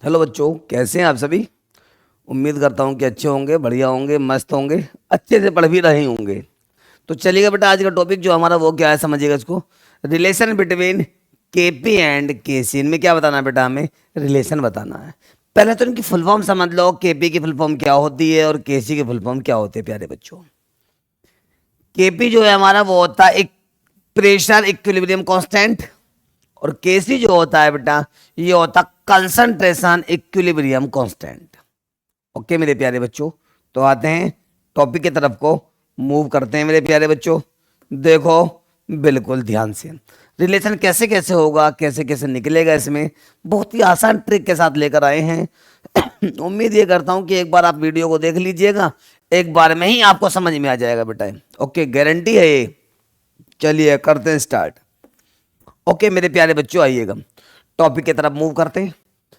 Hello बच्चों, कैसे हैं आप सभी। उम्मीद करता हूँ कि अच्छे होंगे, बढ़िया होंगे, मस्त होंगे, अच्छे से पढ़ भी रहे होंगे। तो चलिएगा बेटा, आज का टॉपिक जो हमारा वो क्या है समझिएगा इसको। रिलेशन बिटवीन केपी एंड केसी। इनमें क्या बताना है बेटा, हमें रिलेशन बताना है। पहले तो इनकी फुल फॉर्म समझ लो, केपी की फुल फॉर्म क्या होती है और केसी की फुल फॉर्म क्या होती है प्यारे बच्चों। केपी जो है हमारा वो होता है एक प्रेशर इक्विलिब्रियम कांस्टेंट, और केसी जो होता है बेटा ये होता कंसंट्रेशन इक्विलिब्रियम कांस्टेंट। ओके मेरे प्यारे बच्चों, तो आते हैं टॉपिक की तरफ को, मूव करते हैं मेरे प्यारे बच्चों। देखो बिल्कुल ध्यान से, रिलेशन कैसे कैसे होगा, कैसे कैसे निकलेगा, इसमें बहुत ही आसान ट्रिक के साथ लेकर आए हैं। उम्मीद ये करता हूं कि एक बार आप वीडियो को देख लीजिएगा, एक बार में ही आपको समझ में आ जाएगा बेटा। ओके, गारंटी है ये। चलिए करते हैं स्टार्ट। ओके मेरे प्यारे बच्चों, आइएगा टॉपिक की तरफ मूव करते हैं।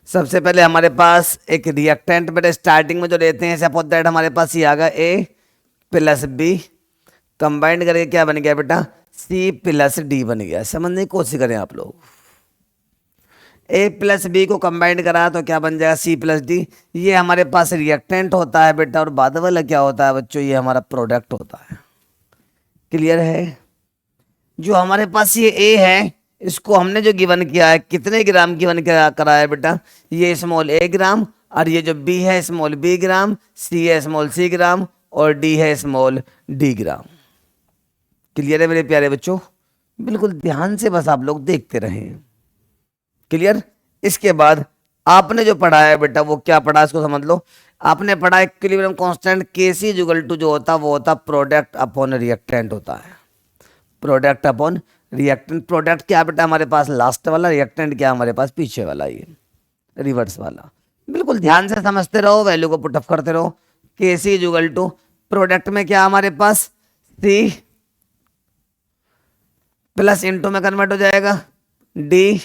सबसे पहले हमारे पास एक रिएक्टेंट बेटा स्टार्टिंग में जो लेते हैं, सपोज दैट हमारे पास ये आ गया ए प्लस बी, कंबाइंड करके क्या बन गया बेटा, सी प्लस डी बन गया। समझने की कोशिश करें आप लोग, ए प्लस बी को कंबाइंड करा तो क्या बन जाएगा, सी प्लस डी। ये हमारे पास रिएक्टेंट होता है बेटा, और बाद वाला क्या होता है बच्चों, ये हमारा प्रोडक्ट होता है। क्लियर है। जो हमारे पास ये ए है, इसको हमने जो गिवन किया है, कितने ग्राम गिवन करा है बेटा, ये स्मॉल ए ग्राम, और ये जो बी है स्मॉल बी ग्राम, सी है स्मॉल सी ग्राम, और डी है स्मॉल डी ग्राम। क्लियर है मेरे प्यारे बच्चों, बिल्कुल ध्यान से बस आप लोग देखते रहें। क्लियर। इसके बाद आपने जो पढ़ा है बेटा वो क्या पढ़ा, इसको समझ लो। आपने पढ़ा equilibrium constant KC equal to जो होता है वो होता प्रोडक्ट अपॉन रिएक्टेंट होता है। प्रोडक्ट अपॉन रिएक्टेंट, प्रोडक्ट क्या बेटा हमारे पास लास्ट वाला, रिएक्टेंट क्या हमारे पास पीछे वाला, ये रिवर्स वाला। बिल्कुल ध्यान से समझते रहो, वैल्यू को पुटअप करते रहो। के सी इक्वल टू प्रोडक्ट में क्या हमारे पास सी प्लस इंटू में कन्वर्ट हो जाएगा डी,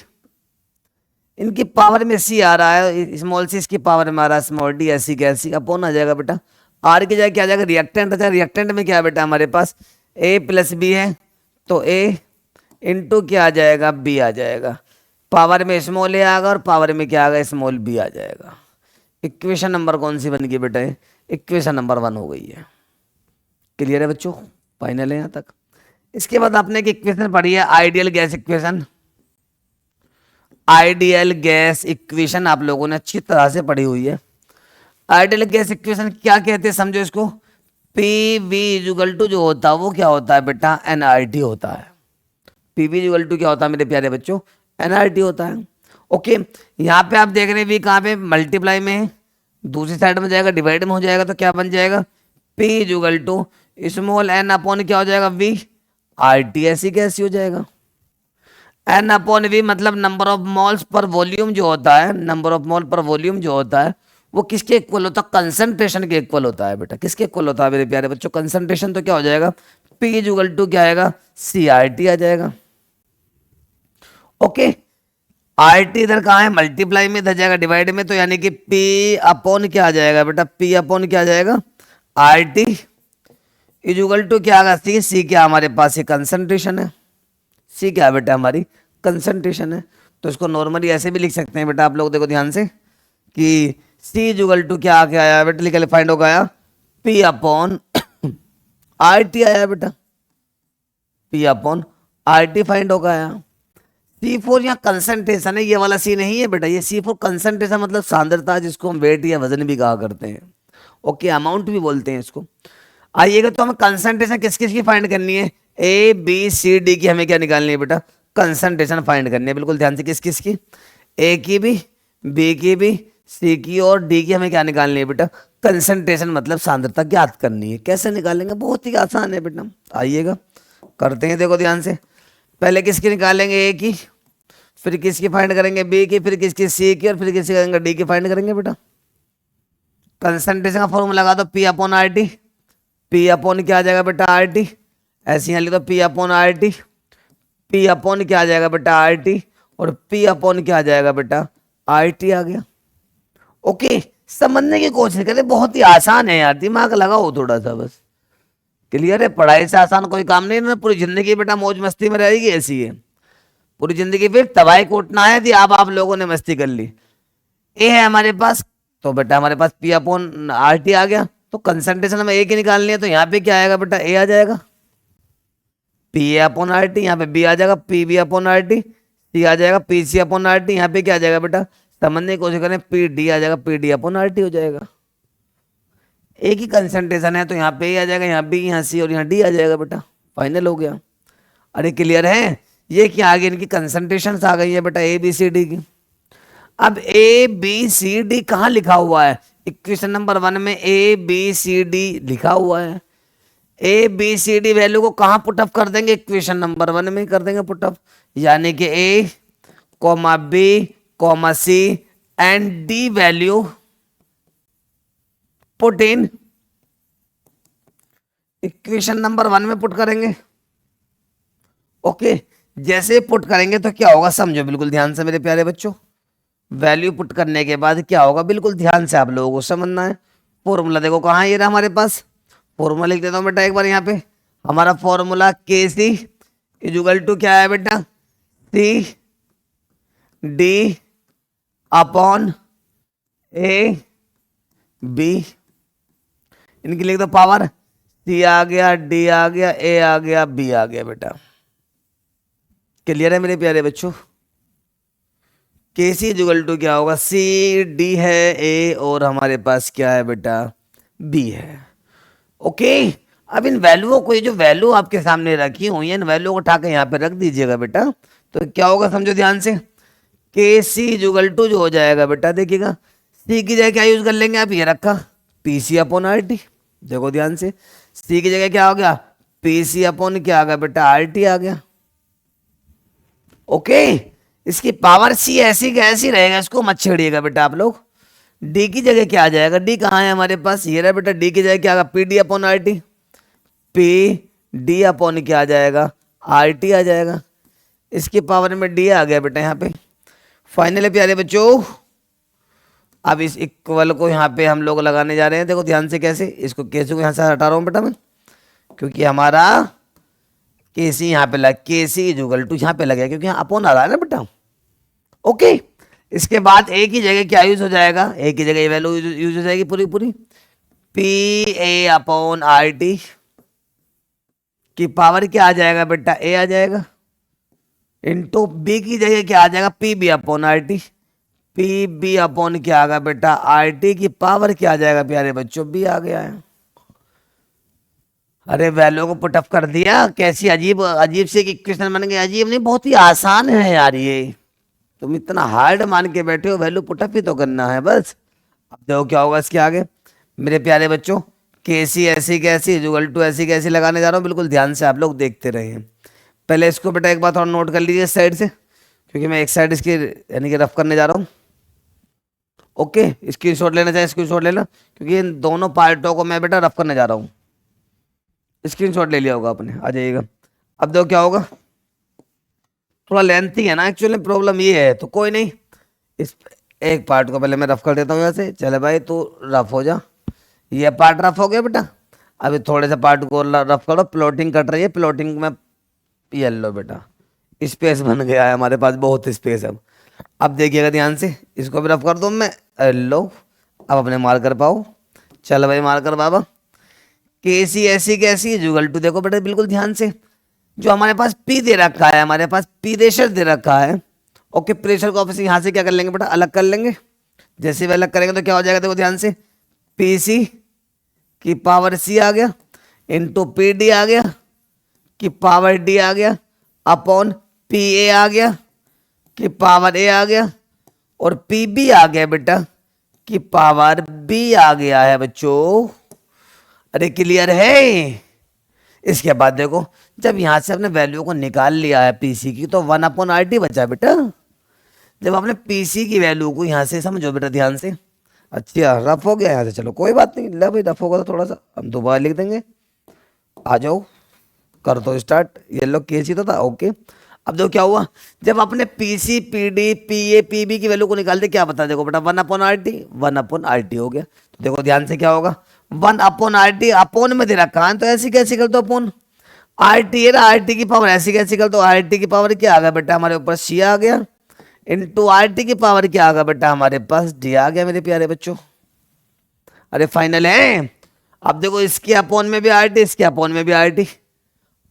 इनकी पावर में सी आ रहा है, स्मॉल सी इसकी पावर में आ रहा है स्मॉल डी, ऐसी कैसी अपॉन आ जाएगा बेटा। आर की जगह क्या आ जाएगा, रिएक्टेंट। अच्छा रिएक्टेंट में क्या है बेटा हमारे पास ए प्लस बी है, तो ए इंटू क्या आ जाएगा, बी आ जाएगा। पावर में स्मॉल ए आएगा और पावर में क्या आएगा, स्मॉल बी आ जाएगा। इक्वेशन नंबर कौन सी बन गई बेटा, इक्वेशन नंबर 1 हो गई है। क्लियर है बच्चों, फाइनल है यहाँ तक। इसके बाद आपने एक इक्वेशन पढ़ी है, ideal gas equation. Ideal gas equation आप लोगों ने अच्छी तरह से पढ़ी हुई है। आइडियल गैस इक्वेशन क्या कहते हैं समझो इसको। पी वी इक्वल टू जो होता है वो क्या होता है बेटा, एनआरटी होता है। पीवी इक्वल टू क्या होता है मेरे प्यारे बच्चों, एनआरटी होता है। ओके, यहाँ पे आप देख रहे हैं वी कहाँ पे मल्टीप्लाई में है, दूसरी साइड में जाएगा डिवाइड में हो जाएगा, तो क्या बन जाएगा P equal to small N upon क्या हो जाएगा वी, आर टी ऐसी कैसी हो जाएगा। एन अपॉन वी मतलब number of moles per volume जो होता है, नंबर ऑफ मोल पर वॉल्यूम जो होता है वो किसके इक्वल होता है, कंसंट्रेशन के इक्वल होता है बेटा। किसके इक्वल होता है मेरे प्यारे बच्चों, कंसंट्रेशन। तो क्या हो जाएगा पी इक्वल टू क्या आएगा, सी आर टी आ जाएगा। ओके, आर टी इधर कहाँ है, मल्टीप्लाई में, इधर जाएगा डिवाइड में, तो यानी कि पी अपॉन क्या आ जाएगा बेटा, पी अपॉन क्या आ जाएगा आर टी इक्वल टू क्या आएगा सी। सी क्या हमारे पास ये कंसंट्रेशन है, सी क्या बेटा हमारी कंसंट्रेशन है। तो इसको नॉर्मली ऐसे भी लिख सकते हैं बेटा, आप लोग देखो ध्यान से कि सी इक्वल टू क्या आके आया बेटा, लिखा फाइंड होगा आया पी अपॉन आर टी आया बेटा, P upon R T find होगा आया। C4 यहाँ कंसंट्रेशन है, ये वाला सी नहीं है बेटा, ये C4 कंसंट्रेशन मतलब सांद्रता, जिसको हम वेट या वजन भी कहा करते हैं। ओके, अमाउंट भी बोलते हैं इसको। आइएगा तो हमें कंसंट्रेशन किस किस की फाइंड करनी है, ए बी सी डी की हमें क्या निकालनी है बेटा, कंसंट्रेशन फाइंड करनी है। बिल्कुल ध्यान से, किस किस की, ए की भी, बी की भी, सी की और डी की हमें क्या निकालनी है बेटा, कंसंट्रेशन मतलब सांद्रता ज्ञात करनी है। कैसे निकालेंगे, बहुत ही आसान है बेटा, आइएगा करते हैं। देखो ध्यान से, पहले किसकी निकालेंगे ए की, फिर किसकी फाइंड करेंगे बी की, फिर किसकी सी की, और फिर किसकी करेंगे डी की फाइंड करेंगे बेटा। कंसंट्रेशन का फॉर्मूला लगा दो P upon R T, P upon क्या आ जाएगा बेटा आर टी, ऐसे यहाँ लिख दो P upon R T, P upon क्या आ जाएगा बेटा आर टी, और पी अपॉन क्या आ जाएगा बेटा आर टी आ गया। ओके, समझने की कोशिश करें, बहुत ही आसान है यार, दिमाग लगाओ थोड़ा सा बस। क्लियर है, पढ़ाई से आसान कोई काम नहीं है ना, पूरी जिंदगी बेटा मौज मस्ती में रहेगी, ऐसी है पूरी जिंदगी। फिर तबाही कूटना है थी, आप लोगों ने मस्ती कर ली। ए है हमारे पास, तो बेटा हमारे पास पी अपॉन आर टी आ गया। तो कंसंट्रेशन हमें ए की निकालनी है, तो यहाँ पे क्या आएगा बेटा, ए आ जाएगा, P A upon R T, यहाँ पे बी आ जाएगा, P B upon R T, C आ जाएगा, P C upon R T, यहाँ पे क्या आ जाएगा बेटा, समझने की कोशिश करें, पी डी आ जाएगा, P D upon R T हो जाएगा। एक ही कंसंट्रेशन है तो यहाँ पे ए आ जाएगा, यहाँ बी, यहाँ सी और यहाँ डी आ जाएगा बेटा, फाइनल हो गया। अरे क्लियर है, ये क्या आ गई, इनकी कंसंट्रेशन आ गई है बेटा ए बी सी डी की। अब ए बी सी डी कहाँ लिखा हुआ है, इक्वेशन नंबर 1 में ए बी सी डी लिखा हुआ है। A B C D value को कहाँ पुटअप कर देंगे, इक्वेशन नंबर 1 में कर देंगे पुटअप, यानी कि A comma B comma C and D value put in equation number 1 में पुट करेंगे। ओके, जैसे पुट करेंगे तो क्या होगा, समझो बिल्कुल ध्यान से मेरे प्यारे बच्चों। वैल्यू पुट करने के बाद क्या होगा, बिल्कुल ध्यान से आप लोगों को समझना है। फॉर्मूला देखो कहाँ है, ये रहा हमारे पास, फॉर्मूला लिख देता हूँ बेटा एक बार यहाँ पे। हमारा फॉर्मूला के सी इजुगल टू क्या है बेटा, C D upon A B, इनकी लिख दो पावर, सी आ गया, डी आ गया, ए आ गया, बी आ गया बेटा। क्लियर है मेरे प्यारे बच्चों। के सी इजुगल टू क्या होगा, सी डी है, ए और हमारे पास क्या है बेटा, बी है। ओके, अब इन वैल्यूओं को, ये जो वैल्यू आपके सामने रखी हुई है, इन वैल्यू को उठा के यहाँ पे रख दीजिएगा बेटा। तो क्या होगा समझो ध्यान से, के सी इजुगल टू जो हो जाएगा बेटा, देखिएगा सी की जगह क्या यूज कर लेंगे आप, ये रखा P C upon R T. देखो ध्यान से, सी की जगह क्या हो गया, पी सी अपॉन क्या आ गया बेटा, आर टी आ गया। ओके, इसकी पावर सी ऐसी कैसी रहेगा, इसको मत छेड़िएगा बेटा आप लोग। डी की जगह क्या आ जाएगा, डी कहाँ है हमारे पास, ये रहा बेटा, डी की जगह क्या आएगा, P D upon R T, P D upon क्या आ जाएगा, आर टी आ जाएगा। इसकी पावर में डी आ गया बेटा यहाँ पे। फाइनली प्यारे बच्चों, अब इस इक्वल को यहाँ पे हम लोग लगाने जा रहे हैं। देखो ध्यान से कैसे, इसको कैसे को यहाँ से हटा रहा हूँ बेटा मैं, क्योंकि हमारा के सी यहाँ पे लग, के सी इजुगल टू यहाँ पे लगे, क्योंकि यहाँ अपॉन आ रहा है ना बेटा। ओके, इसके बाद ए की जगह क्या यूज हो जाएगा, ए की जगह ये वैल्यू यूज हो जाएगी पूरी पूरी, P A upon R T की पावर क्या आ जाएगा बेटा, ए आ जाएगा, इंटू बी की जगह क्या आ जाएगा, P B upon R T, P B upon क्या आ गया बेटा, आर टी की पावर क्या आ जाएगा प्यारे बच्चों, बी आ गया है। अरे वैल्यू को पुटअप कर दिया, कैसी अजीब अजीब से इक्वेशन बन गई, अजीब नहीं, बहुत ही आसान है यार ये, तुम इतना हार्ड मान के बैठे हो, वैल्यू पुटअप ही तो करना है बस। अब देखो क्या होगा इसके आगे मेरे प्यारे बच्चों, के सी ऐसी कैसी इजुगल टू ऐसी कैसी लगाने जा रहा हूँ, बिल्कुल ध्यान से आप लोग देखते रहिए। पहले इसको बेटा एक बार थोड़ा नोट कर लीजिए साइड से, क्योंकि मैं एक साइड इसकी यानी कि रफ करने जा रहा हूँ। ओके, स्क्रीनशॉट लेना चाहे स्क्रीनशॉट लेना, क्योंकि इन दोनों पार्टों को मैं बेटा रफ करने जा रहा हूँ। स्क्रीनशॉट ले लिया होगा आपने, आ जाइएगा। अब देखो क्या होगा, थोड़ा लेंथी है ना एक्चुअली, प्रॉब्लम ये है, तो कोई नहीं, इस एक पार्ट को पहले मैं रफ कर देता हूँ यहाँ से। चले भाई तू रफ हो जा, ये पार्ट रफ हो गया बेटा। अभी थोड़े से पार्ट को रफ करो, प्लॉटिंग कट रही है, प्लॉटिंग में ये लो बेटा, स्पेस बन गया है हमारे पास, बहुत स्पेस है। अब देखिएगा ध्यान से, इसको भी रफ कर दूँ मैं, लो अब अपने मार्कर पाओ, चल भाई मार्कर बाबा। के सी ऐसी कैसी इजुगल टू, देखो बेटा बिल्कुल ध्यान से, जो हमारे पास पी दे रखा है, हमारे पास पी प्रेशर दे रखा है। ओके, प्रेशर को ऑब्वियसली यहाँ से क्या कर लेंगे बेटा, अलग कर लेंगे। जैसे भी अलग करेंगे तो क्या हो जाएगा, देखो ध्यान से, पी सी की पावर सी आ गया, इंटू पी डी आ गया की पावर डी आ गया, अपॉन पी ए आ गया की पावर ए आ गया, और पी बी आ गया बेटा की पावर बी आ गया है बच्चों। अरे क्लियर है। इसके बाद देखो, जब यहां से अपने वैल्यू को निकाल लिया है पीसी की, तो 1 अपॉन आर टी बचा बेटा। जब आपने पीसी की वैल्यू को यहां से समझो बेटा ध्यान से, अच्छा रफ हो गया यहाँ से, चलो कोई बात नहीं, ले भाई रफ होगा तो थोड़ा सा हम दोबारा लिख देंगे। आ जाओ कर दो स्टार्ट, ये लो के सी तो था। ओके, अब देखो क्या हुआ, जब आपने P C P D P A P B की वैल्यू को निकाल दे, क्या बता, देखो बेटा 1 upon R T, 1 upon R T हो गया। तो देखो ध्यान से क्या होगा, 1 अपॉन आर टी, अपॉन में दे रखा है तो ऐसी कैसी कर दो अपॉन, आर टी है ना, आर टी की पावर ऐसी कैसी कर दो, आर टी की पावर क्या आ गया बेटा हमारे ऊपर, सी आ गया, इंटू आर टी की पावर क्या आ गया बेटा हमारे पास, डी आ गया मेरे प्यारे बच्चों। अरे फाइनल है। अब देखो इसके अपोन में भी आर टी, इसके अपोन में भी आर टी।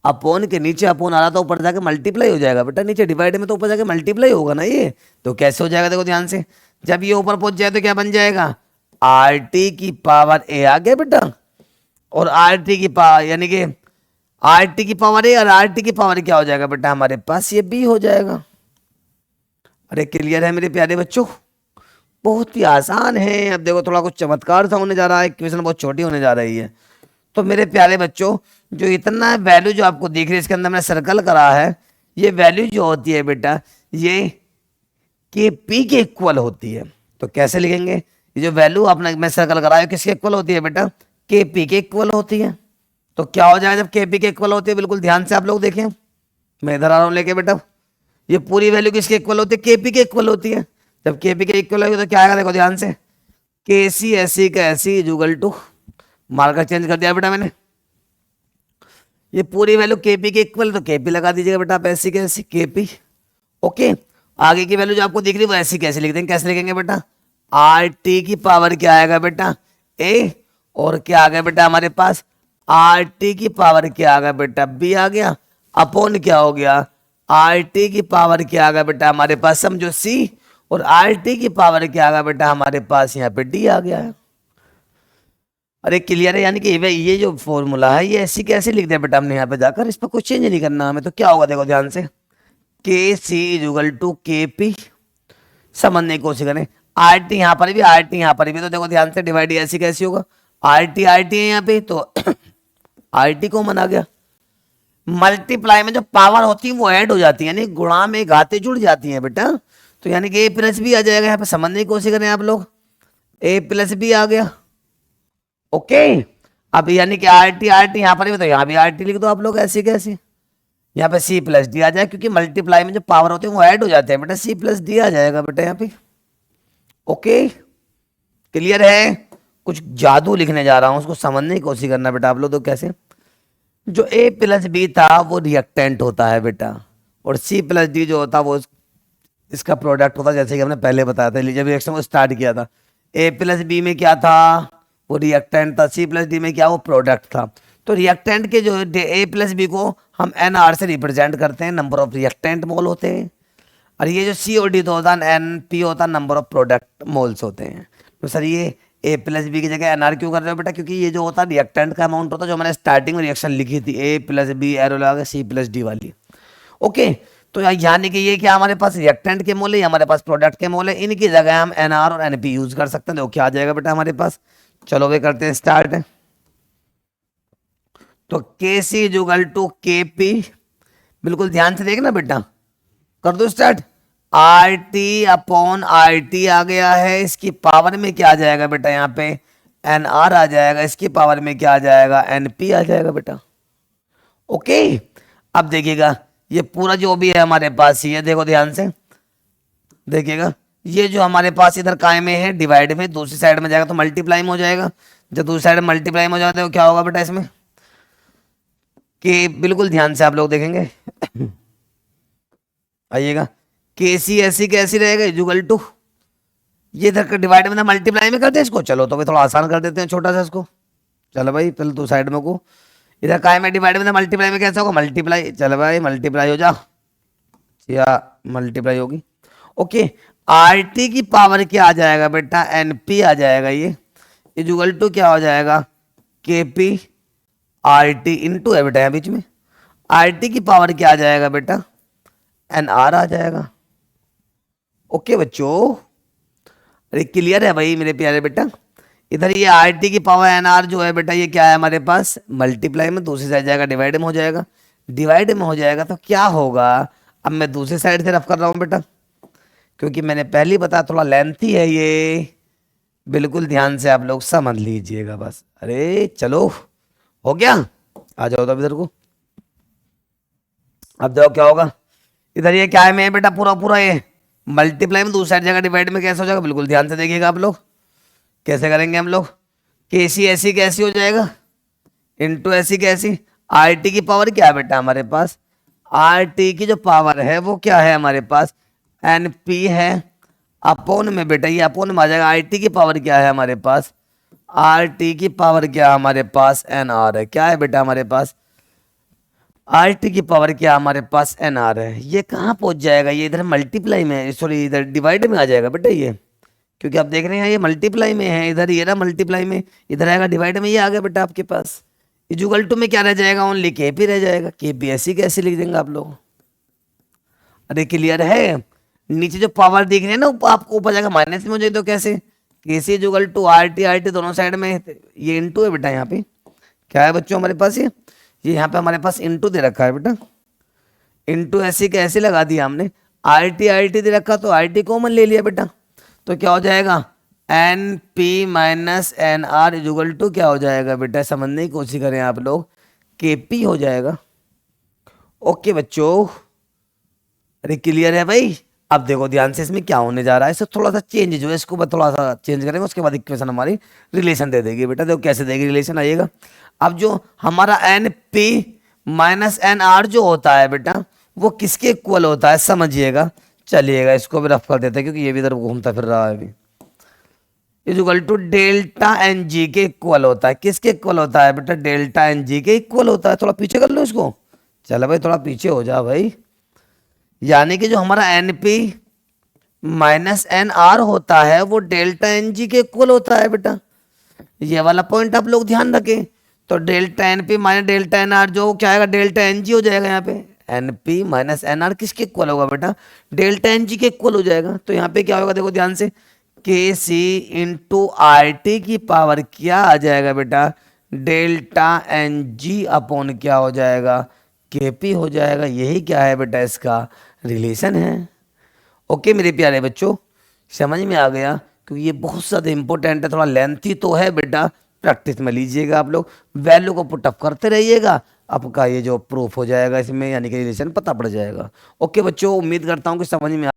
अपोन के नीचे अपोन आ रहा था, ऊपर जाके मल्टीप्लाई हो जाएगा बेटा, नीचे डिवाइड में तो ऊपर जाके मल्टीप्लाई होगा ना ये। तो कैसे हो जाएगा देखो ध्यान से, जब ये ऊपर पहुंच जाए तो क्या बन जाएगा, आर टी की पावर ए आ गया बेटा, और आर टी की पावर यानी कि आर टी की पावर ए और आर टी की पावर क्या हो जाएगा बेटा हमारे पास, ये बी हो जाएगा। अरे क्लियर है मेरे प्यारे बच्चों, बहुत ही आसान है। अब देखो थोड़ा कुछ चमत्कार सा होने जा रहा है, क्वेश्चन बहुत छोटी होने जा रही है। तो मेरे प्यारे बच्चों, जो इतना वैल्यू जो आपको दिख रही है इसके अंदर मैंने सर्कल करा है, ये वैल्यू जो होती है बेटा ये के पी के इक्वल होती है। तो कैसे लिखेंगे, ये जो वैल्यू आपने मैं सर्कल करा है किसके इक्वल होती है बेटा, के पी के इक्वल होती है। तो क्या हो जाएगा जब के पी के इक्वल होती है, बिल्कुल ध्यान से आप लोग देखें, मैं इधर आ रहा हूँ लेके बेटा, ये पूरी वैल्यू किसके इक्वल होती है, के पी के इक्वल होती है। जब के पी के इक्वल होगी तो क्या आएगा देखो ध्यान से, के सी एस सी का ऐसी इजुगल टू, मार्कर चेंज कर दिया बेटा मैंने, ये पूरी वैल्यू केपी के इक्वल, तो केपी लगा दीजिएगा बेटा आप, ऐसी कैसी केपी। ओके, आगे की वैल्यू जो आपको दिख रही है वो ऐसी कैसे लिख देंगे, कैसे लिखेंगे बेटा, आर टी की पावर क्या आएगा बेटा ए, और क्या आ गया बेटा हमारे पास आर टी की पावर क्या आ गया बेटा बी आ गया, अपॉन क्या हो गया आर टी की पावर क्या आ गया बेटा हमारे पास समझो सी, और आर टी की पावर क्या आ गया बेटा हमारे पास यहाँ पे डी आ गया है। अरे क्लियर है, यानी कि ये जो फॉर्मूला है ये ऐसी कैसे लिख दिया बेटा हमने यहाँ पे जाकर, इस पर कुछ चेंज नहीं करना हमें। तो क्या होगा देखो ध्यान से, के C equal to K P, समझने की कोशिश करें, आर टी यहाँ पर भी आर टी यहाँ पर भी, तो देखो ध्यान से डिवाइड ऐसी कैसी होगा, आर टी है यहाँ पे तो आर टी कॉमन आ गया। मल्टीप्लाई में जो पावर होती है वो ऐड हो जाती है, यानी गुणा में घाते जुड़ जाती हैं बेटा, तो यानी कि ए प्लस बी आ जाएगा यहाँ पे, समझने की कोशिश करें आप लोग, ए प्लस बी आ गया। ओके, अब यानी कि आर टी यहाँ पर भी, तो यहाँ भी आर टी लिख दो आप लोग ऐसी कैसी, यहाँ पे सी प्लस डी आ जाए, क्योंकि मल्टीप्लाई में जो पावर होते हैं वो ऐड हो जाते हैं बेटा, सी प्लस डी आ जाएगा बेटा यहाँ पे। ओके क्लियर है, कुछ जादू लिखने जा रहा हूं उसको समझने की कोशिश करना बेटा आप लोग। तो कैसे, जो ए प्लस बी था वो रिएक्टेंट होता है बेटा, और सी प्लस डी जो होता है वो इसका प्रोडक्ट होता है, जैसे कि हमने पहले बताया था जब रिएक्शन को स्टार्ट किया था, ए प्लस बी में क्या था वो रिएक्टेंट था, सी प्लस डी में क्या वो प्रोडक्ट था। तो रिएक्टेंट के जो ए प्लस बी को हम एन आर से रिप्रेजेंट करते हैं, नंबर ऑफ रिएक्टेंट मोल होते हैं, और ये जो सी और डी तो होता है एन पी होता है, नंबर ऑफ प्रोडक्ट मोल्स होते हैं। तो सर ये ए प्लस बी की जगह एन आर क्यों कर रहे हो बेटा, क्योंकि ये जो होता है रिएक्टेंट का अमाउंट होता है, जो मैंने स्टार्टिंग में रिएक्शन लिखी थी ए प्लस बी एरो लगा के सी प्लस डी वाली। ओके, तो यानी कि ये क्या हमारे पास रिएक्टेंट के मोल है, हमारे पास प्रोडक्ट के मोल है, इनकी जगह हम एन आर और एन पी यूज कर सकते हैं। देखो क्या आ जाएगा बेटा हमारे पास, चलो वे करते हैं स्टार्ट। तो K C equal to K P, बिल्कुल ध्यान से देखना बेटा, कर दो start. R T upon R T आ गया है, इसकी पावर में क्या आ जाएगा बेटा यहाँ पे एन आर आ जाएगा, इसकी पावर में क्या आ जाएगा एन पी आ जाएगा बेटा। ओके, अब देखिएगा ये पूरा जो भी है हमारे पास, ये देखो ध्यान से देखिएगा, ये जो हमारे पास इधर काय में है डिवाइड में, दूसरी साइड में जाएगा तो मल्टीप्लाई में हो जाएगा, जब दूसरी साइड में मल्टीप्लाई में हो जाता है तो क्या होगा बेटा इसमें, कि बिल्कुल ध्यान से आप लोग देखेंगे आइएगा, के सी ऐसी कैसी रहेगा इजुगल टू, ये इधर डिवाइड में मल्टीप्लाई में करते हैं इसको, चलो तो भाई थोड़ा आसान कर देते हैं छोटा सा इसको, चलो भाई पहले तो साइड में को, इधर काय में डिवाइड में मल्टीप्लाई में कैसा होगा मल्टीप्लाई, चलो भाई मल्टीप्लाई हो जा या मल्टीप्लाई होगी। ओके, आर टी की पावर क्या आ जाएगा बेटा एन पी आ जाएगा, ये इजुगल टू क्या हो जाएगा के पी आर टी इंटू है बेटा यहाँ बीच में, आर टी की पावर क्या आ जाएगा बेटा एन आर आ जाएगा। ओके बच्चों, अरे क्लियर है भाई मेरे प्यारे बेटा, इधर ये आर टी की पावर एन आर जो है बेटा ये क्या है हमारे पास मल्टीप्लाई में, दूसरी साइड जाएगा डिवाइड में हो जाएगा, डिवाइड में हो जाएगा तो क्या होगा, अब मैं दूसरी साइड से रफ कर रहा हूँ बेटा, क्योंकि मैंने पहले ही बताया थोड़ा लेंथी है ये, बिल्कुल ध्यान से आप लोग समझ लीजिएगा बस। अरे चलो हो गया, आ जाओ तो अब इधर को, अब देखो क्या होगा, इधर ये क्या है में बेटा पूरा पूरा ये मल्टीप्लाई में, दूसरी साइड जगह डिवाइड में कैसे हो जाएगा, बिल्कुल ध्यान से देखिएगा आप लोग कैसे करेंगे हम लोग, के सी ऐसी कैसी हो जाएगा इंटू ऐसी कैसी, आर टी की पावर क्या है बेटा हमारे पास, आर टी की जो पावर है वो क्या है हमारे पास एन पी है अपॉन में बेटा, ये अपॉन में आ जाएगा, आर टी की पावर क्या है हमारे पास, आर टी की पावर क्या है हमारे पास, एन आर है, क्या है बेटा हमारे पास, आर टी की पावर क्या हमारे पास, एन आर है। ये कहाँ पहुंच जाएगा, ये इधर मल्टीप्लाई में, सॉरी इधर डिवाइड में आ जाएगा बेटा ये, क्योंकि आप देख रहे हैं ये मल्टीप्लाई में है, इधर ये ना मल्टीप्लाई में, इधर आएगा डिवाइड में, ये आ गया बेटा आपके पास। इजुगल टू में क्या रह जाएगा, ओनली के पी रह जाएगा, के पी ऐसी कैसे लिख देंगे आप लोग। अरे क्लियर है, नीचे जो पावर दिख रही है ना आपको ऊपर जाकर माइनस में हो जाए तो कैसे, के C equal to R T दोनों साइड में, ये इंटू है बेटा यहाँ पे, क्या है बच्चों हमारे पास ये यहाँ पे हमारे पास इंटू दे रखा है बेटा, इंटू ऐसे कैसे लगा दिया हमने, आर टी दे रखा तो आर टी कॉमन ले लिया बेटा, तो क्या हो जाएगा, N P minus N R equal to क्या हो जाएगा बेटा, समझने की कोशिश करें आप लोग, के पी हो जाएगा। ओके बच्चों, अरे क्लियर है भाई। अब देखो ध्यान से इसमें क्या होने जा रहा है, इससे थोड़ा सा चेंज जो है इसको थोड़ा सा चेंज करेंगे, उसके बाद इक्वेशन हमारी रिलेशन दे देगी बेटा। देखो कैसे देगी रिलेशन, आइएगा। अब जो हमारा N P minus N R जो होता है बेटा, वो किसके इक्वल होता है समझिएगा। चलिएगा इसको भी रफ कर देते हैं क्योंकि ये भी इधर घूमता फिर रहा है अभी। Equal to delta N G के इक्वल होता है, किसके इक्वल होता है बेटा, डेल्टा एन जी के इक्वल होता है। थोड़ा पीछे कर लो इसको, चलो भाई थोड़ा पीछे हो जा भाई। यानी कि जो हमारा N P minus N R होता है वो डेल्टा एन जी के इक्वल होता है बेटा, ये वाला पॉइंट आप लोग ध्यान रखें। तो delta N P minus delta N R जो क्या आएगा, डेल्टा एन जी हो जाएगा। यहाँ पे N P minus N R किसके इक्वल होगा बेटा, डेल्टा एन जी के इक्वल हो जाएगा। तो यहाँ पे क्या होगा देखो ध्यान से, के सी इंटू आर टी की पावर क्या आ जाएगा बेटा, डेल्टा एन जी अपॉन क्या हो जाएगा, के पी हो जाएगा। यही क्या है बेटा, इसका रिलेशन है। ओके मेरे प्यारे बच्चों, समझ में आ गया, क्योंकि ये बहुत ज़्यादा इंपॉर्टेंट है, थोड़ा लेंथी तो है बेटा, प्रैक्टिस में लीजिएगा आप लोग, वैल्यू को पुटअप करते रहिएगा, आपका ये जो प्रूफ हो जाएगा इसमें, यानी कि रिलेशन पता पड़ जाएगा। ओके बच्चों, उम्मीद करता हूँ कि समझ में